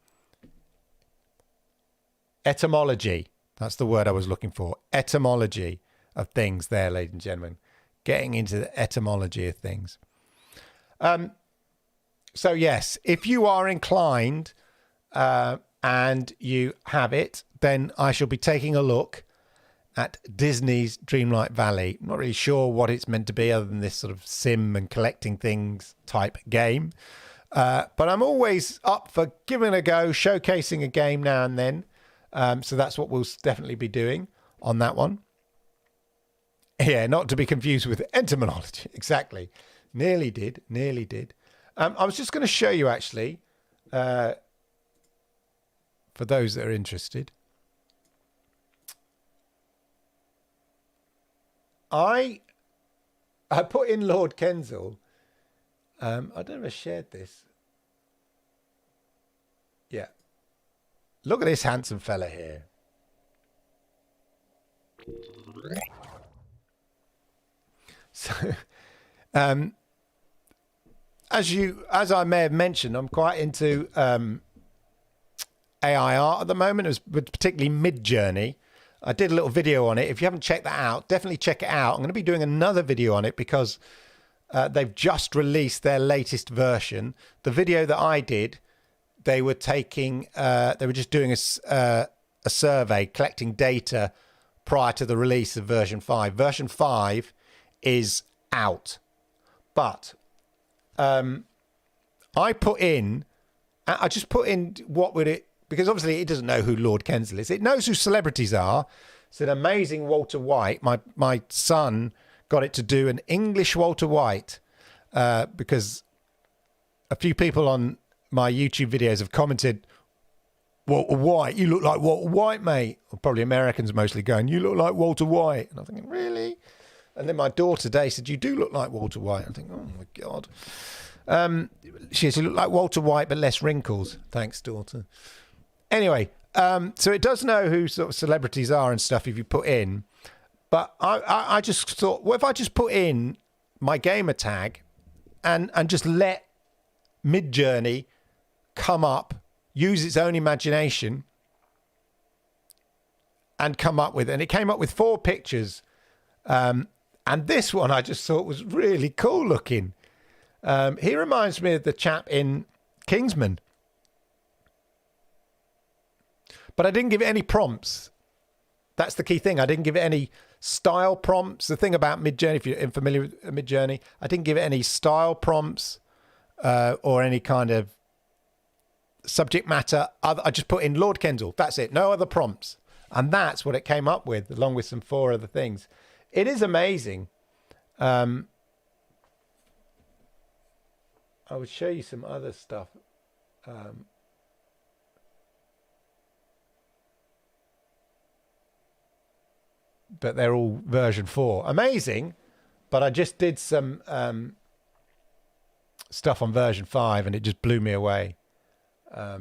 Etymology. That's the word I was looking for. Etymology of things there, ladies and gentlemen. Getting into the etymology of things. So, yes, if you are inclined and you have it, then I shall be taking a look at Disney's Dreamlight Valley. I'm not really sure what it's meant to be other than this sort of sim and collecting things type game. But I'm always up for giving it a go, showcasing a game now and then. So that's what we'll definitely be doing on that one. Yeah, not to be confused with etymology. Exactly. Nearly did. I was just going to show you, actually, for those that are interested. I put in Lord Kensal. I don't know if I shared this. Yeah. Look at this handsome fella here. So, as I may have mentioned, I'm quite into AI art at the moment. It was particularly Mid-Journey. I did a little video on it. If you haven't checked that out, definitely check it out. I'm going to be doing another video on it because they've just released their latest version. The video that I did, they were taking, they were just doing a survey, collecting data prior to the release of version 5. Version 5 is out, but I just put in what would it, because obviously it doesn't know who Lord Kensal is. It knows who celebrities are. It's an amazing Walter White. My son got it to do an English Walter White because a few people on my YouTube videos have commented, Walter White, you look like Walter White, mate. Or probably Americans mostly going, you look like Walter White. And I'm thinking, really? And then my daughter today said, you do look like Walter White. I'm thinking, oh my God. She says, you look like Walter White, but less wrinkles. Thanks, daughter. Anyway, so it does know who sort of celebrities are and stuff if you put in. But I just thought, what if I just put in my gamer tag and just let Mid-Journey come up, use its own imagination and come up with, and it came up with 4 pictures. And this one I just thought was really cool looking. He reminds me of the chap in Kingsman. But I didn't give it any prompts. That's the key thing. I didn't give it any style prompts. The thing about Mid-Journey, if you're familiar with Mid-Journey, I didn't give it any style prompts or any kind of subject matter. I just put in Lord Kensal. That's it. No other prompts. And that's what it came up with, along with some 4 other things. It is amazing. I would show you some other stuff. But they're all version 4. Amazing. But I just did some stuff on version 5 and it just blew me away. I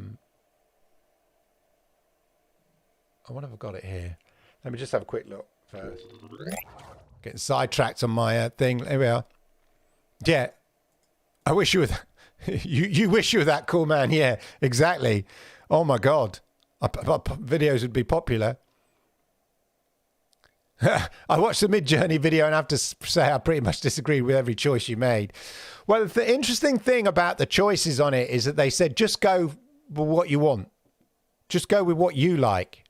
wonder if I've got it here. Let me just have a quick look first. Getting sidetracked on my thing. There we are. Yeah. I wish you were you wish you were that cool, man. Yeah, exactly. Oh my God. Videos would be popular. I watched the Mid-Journey video and I have to say I pretty much disagree with every choice you made. Well, the interesting thing about the choices on it is that they said, just go with what you want. Just go with what you like.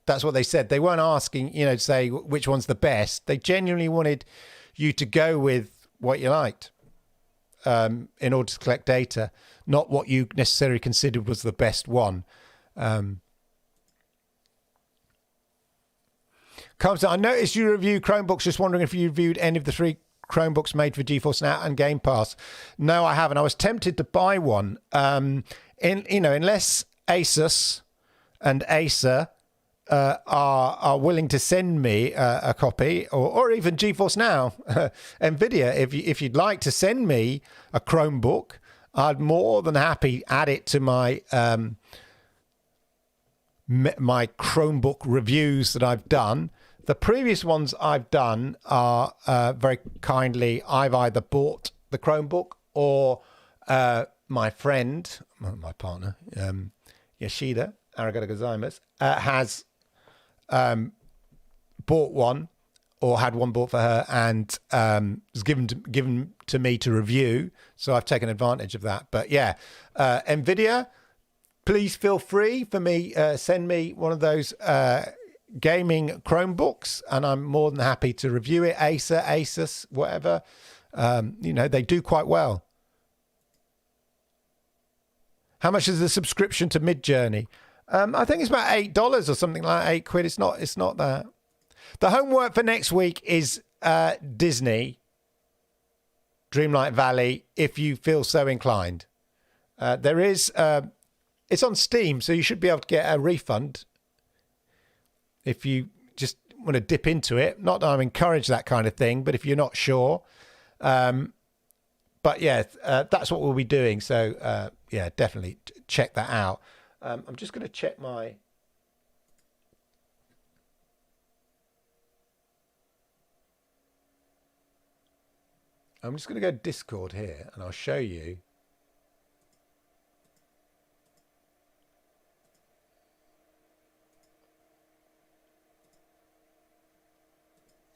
That's what they said. They weren't asking, to say which one's the best. They genuinely wanted you to go with what you liked in order to collect data, not what you necessarily considered was the best one. Comes out. I noticed you review Chromebooks. Just wondering if you reviewed any of the 3 Chromebooks made for GeForce Now and Game Pass. No, I haven't. I was tempted to buy one. Unless Asus and Acer are willing to send me a copy, or even GeForce Now, Nvidia, if you'd like to send me a Chromebook, I'd more than happy add it to my my Chromebook reviews that I've done. The previous ones I've done are very kindly, I've either bought the Chromebook, or my friend, my partner, Yoshida Aragata Gozaimasu, has bought one, or had one bought for her, and was given to me to review. So I've taken advantage of that. But yeah, NVIDIA, please feel free for me, send me one of those gaming Chromebooks, and I'm more than happy to review it. Asus, whatever. They do quite well. How much is the subscription to Midjourney? I think it's about $8 or something like £8. It's not that. The homework for next week is Disney, Dreamlight Valley, if you feel so inclined. There is, it's on Steam, so you should be able to get a refund if you just want to dip into it. Not that I'm encouraged that kind of thing, but if you're not sure. But yeah, that's what we'll be doing. So yeah, definitely check that out. I'm just going to check my... I'm just going to go Discord here, and I'll show you.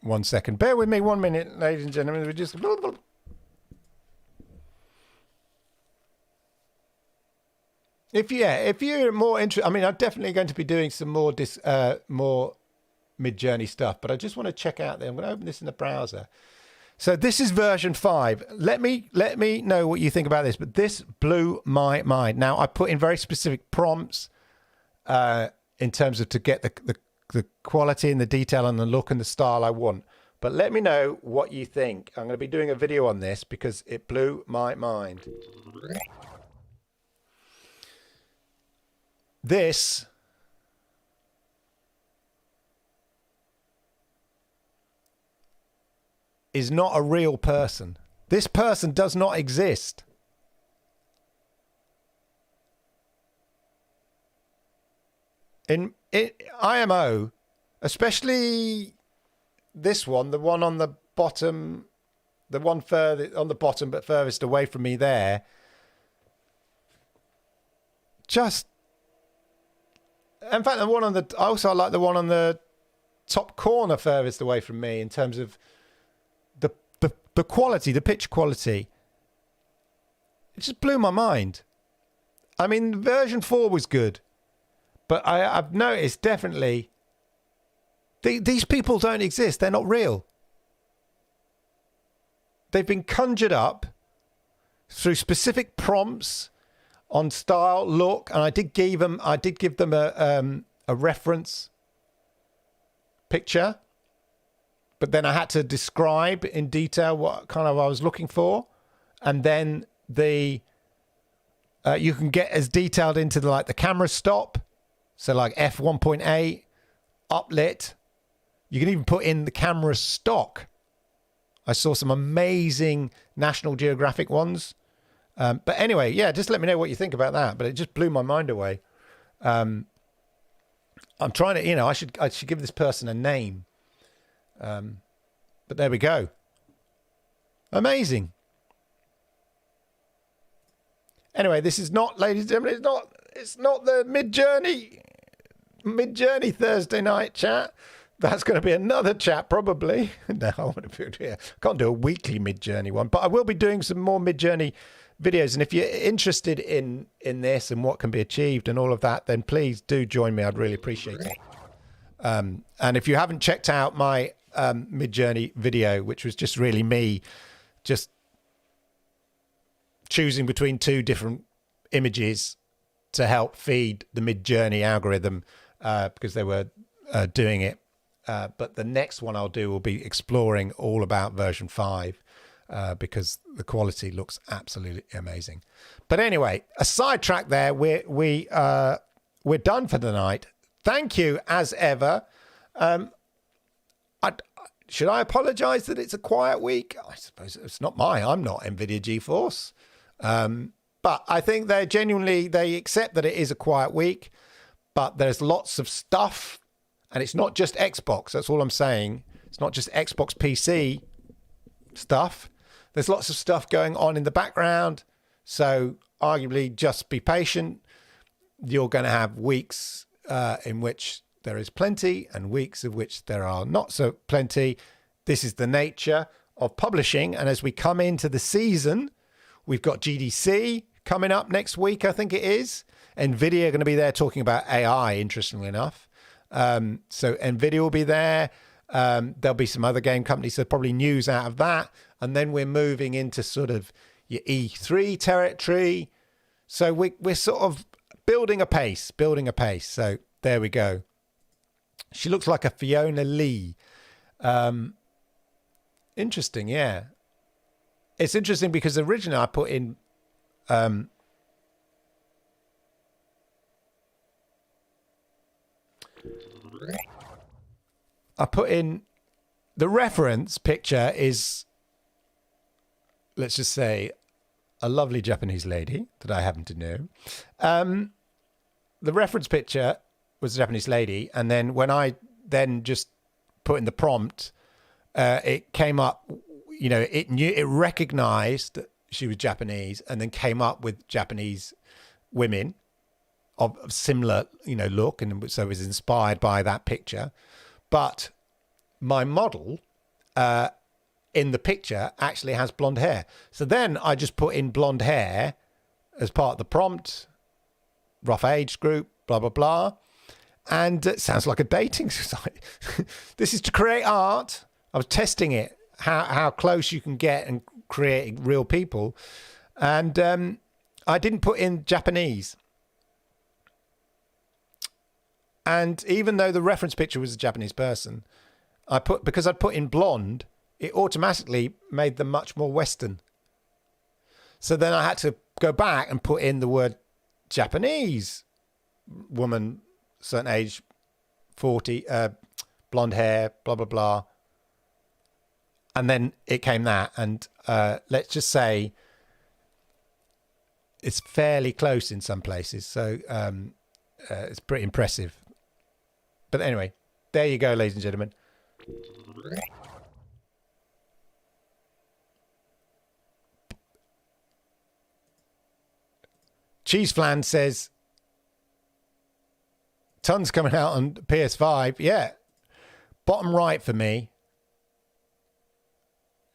One second. Bear with me 1 minute, ladies and gentlemen. We just... If you're more interested, I mean, I'm definitely going to be doing some more Midjourney stuff, but I just want to check out there. I'm going to open this in the browser. So this is version 5. Let me know what you think about this, but this blew my mind. Now, I put in very specific prompts in terms of to get the quality and the detail and the look and the style I want. But let me know what you think. I'm going to be doing a video on this because it blew my mind. This is not a real person. This person does not exist. In IMO, especially this one, the one on the bottom, the one further on the bottom but furthest away from me there, just... In fact, the one on the... I also like the one on the top corner furthest away from me in terms of the quality, the picture quality. It just blew my mind. I mean, version 4 was good, but I've noticed definitely these people don't exist. They're not real. They've been conjured up through specific prompts on style, look, and I did give them a reference picture. But then I had to describe in detail what kind of I was looking for. And then you can get as detailed into the camera stop. So like f1.8, uplit. You can even put in the camera stock. I saw some amazing National Geographic ones. But anyway, yeah, just let me know what you think about that. But it just blew my mind away. I'm trying to, I should give this person a name. But there we go. Amazing. Anyway, this is not, ladies and gentlemen, it's not the Midjourney Thursday night chat. That's going to be another chat probably. No, I want to be here. Can't do a weekly Midjourney one, but I will be doing some more Midjourney videos. And if you're interested in this and what can be achieved and all of that, then please do join me. I'd really appreciate it. And if you haven't checked out my Midjourney video, which was just really me just choosing between two different images to help feed the Midjourney algorithm because they were doing it. But the next one I'll do will be exploring all about version 5 because the quality looks absolutely amazing. But anyway, a sidetrack there. We're done for the night. Thank you as ever. Should I apologize that it's a quiet week? I suppose it's not I'm not NVIDIA GeForce. But I think they accept that it is a quiet week, but there's lots of stuff, and it's not just Xbox. That's all I'm saying. It's not just Xbox PC stuff. There's lots of stuff going on in the background. So arguably just be patient. You're going to have weeks in which there is plenty and weeks of which there are not so plenty. This is the nature of publishing. And as we come into the season, we've got GDC coming up next week, I think it is. NVIDIA are going to be there talking about AI, interestingly enough. So NVIDIA will be there. There'll be some other game companies, so probably news out of that. And then we're moving into sort of your E3 territory. So we're sort of building a pace. So there we go. She looks like a Fiona Lee. Interesting, yeah. It's interesting because originally I put in the reference picture is, let's just say, a lovely Japanese lady that I happen to know. The reference picture was a Japanese lady, and then when I then just put in the prompt, it came up, it recognized that she was Japanese, and then came up with Japanese women of similar, look, and so it was inspired by that picture. But my model in the picture actually has blonde hair. So then I just put in blonde hair as part of the prompt, rough age group, blah, blah, blah. And it sounds like a dating site. This is to create art. I was testing it, how close you can get and creating real people. And I didn't put in Japanese. And even though the reference picture was a Japanese person, because I'd put in blonde, it automatically made them much more Western. So then I had to go back and put in the word Japanese woman, certain age, 40, blonde hair, blah, blah, blah. And then it came that. And let's just say it's fairly close in some places. So it's pretty impressive. But anyway, there you go, ladies and gentlemen. Cheese Flan says, tons coming out on PS5. Yeah. Bottom right for me.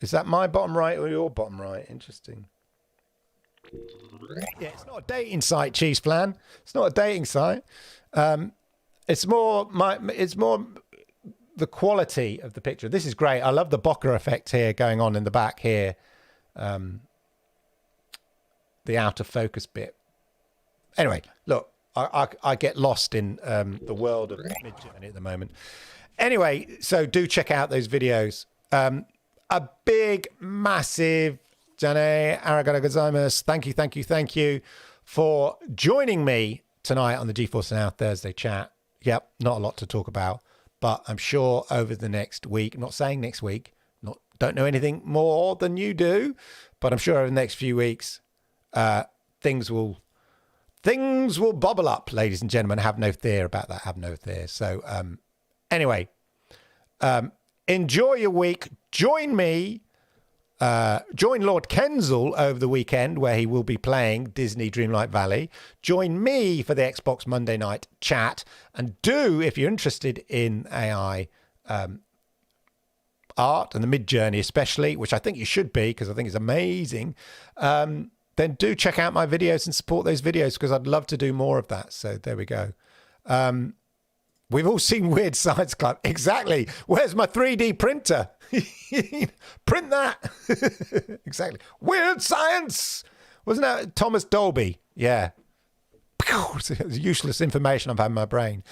Is that my bottom right or your bottom right? Interesting. Yeah, it's not a dating site, Cheese Flan. It's not a dating site. It's more the quality of the picture. This is great. I love the bokeh effect here going on in the back here. The out of focus bit. Anyway, look, I get lost in the world of Midjourney at the moment. Anyway, so do check out those videos. A big, massive Jane Aragara gozaimasu. Thank you for joining me tonight on the GeForce Now Thursday Chat. Yep, not a lot to talk about, but I'm sure over the next week, I'm not saying next week, don't know anything more than you do, but I'm sure over the next few weeks, things will bubble up, ladies and gentlemen. Have no fear about that. Have no fear. So anyway, enjoy your week. Join me. Join Lord Kensal over the weekend where he will be playing Disney Dreamlight Valley. Join me for the Xbox Monday Night Chat. And do, if you're interested in AI art and the Midjourney especially, which I think you should be because I think it's amazing, then do check out my videos and support those videos because I'd love to do more of that. So there we go. We've all seen Weird Science Club. Exactly. Where's my 3D printer? Print that. Exactly. Weird Science. Wasn't that Thomas Dolby? Yeah. Useless information I've had in my brain.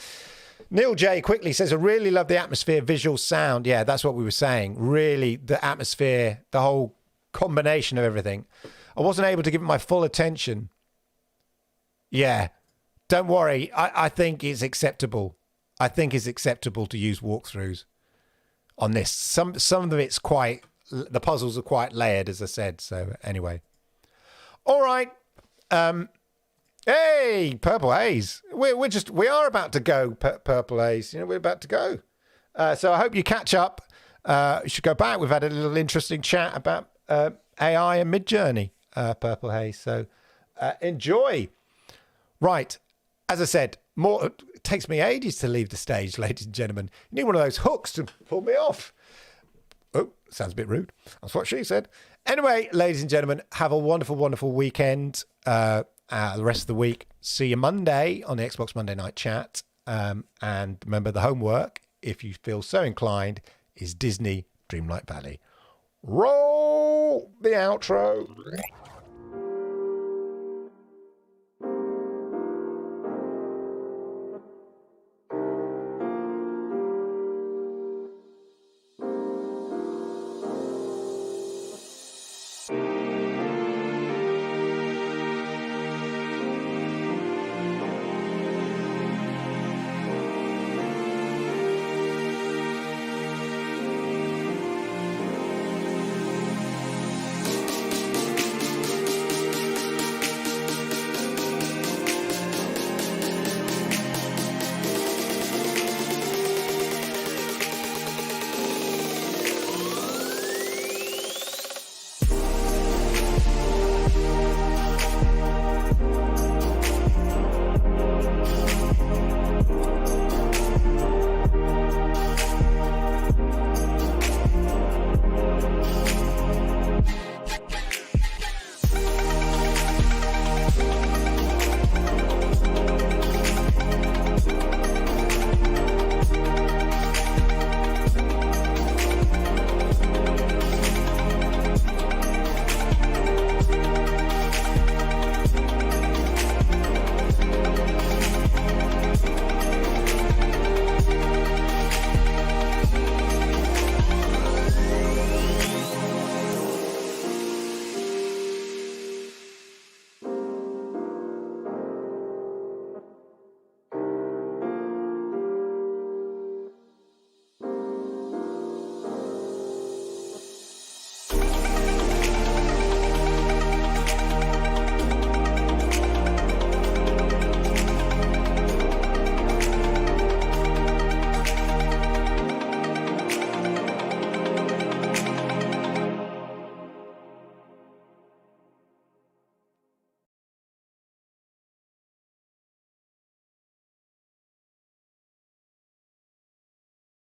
Neil J quickly says, I really love the atmosphere, visual, sound. Yeah, that's what we were saying. Really, the atmosphere, the whole combination of everything. I wasn't able to give it my full attention. Yeah. Don't worry. I think it's acceptable. I think it's acceptable to use walkthroughs on this. Some of it's quite, the puzzles are quite layered, as I said. So anyway. All right. Hey, Purple Haze. We are about to go, Purple Haze. We're about to go. So I hope you catch up. You should go back. We've had a little interesting chat about AI and Mid-Journey, Purple Haze. So enjoy. Right. As I said, it takes me ages to leave the stage, ladies and gentlemen. You need one of those hooks to pull me off. Oh, sounds a bit rude. That's what she said. Anyway, ladies and gentlemen, have a wonderful, wonderful weekend. The rest of the week. See you Monday on the Xbox Monday Night Chat. And remember, the homework, if you feel so inclined, is Disney Dreamlight Valley. Roll the outro.